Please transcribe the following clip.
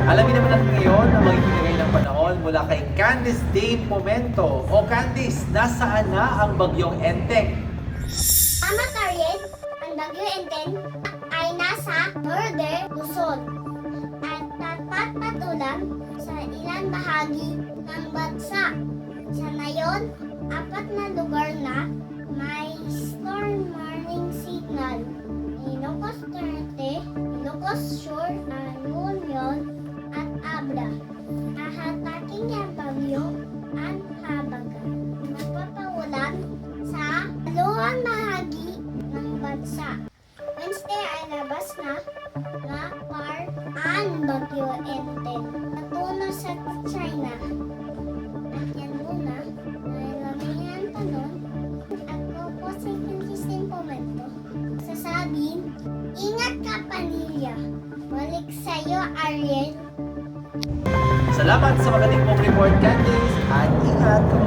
Alamin naman natin ngayon ang magiging lagay ng panahon mula kay Candice Dane Momento. O Candice, nasaan na ang bagyong Enteng? Tama ka rin, ang bagyo Enteng ay nasa northern Luzon at tatpatulan sa ilang bahagi ng bansa. Sa ngayon, 4 na lugar na may storm warning signal. Ilocos Norte, Ilocos Sur, Union at Abra. Ahataking ang bagyo ang habagat. Magpapaulan sa dalawang bahagi ng bansa. Wednesday ay labas na par ang bagyo Enteng. Natuno sa China. At yan muna, dahil lamihan tanong, ako po si Consistent Momento. Sasabing, ingat ka Panilya. Balik sa'yo, Ariel. Salamat sa magaling mong report, Candice, at ingat ka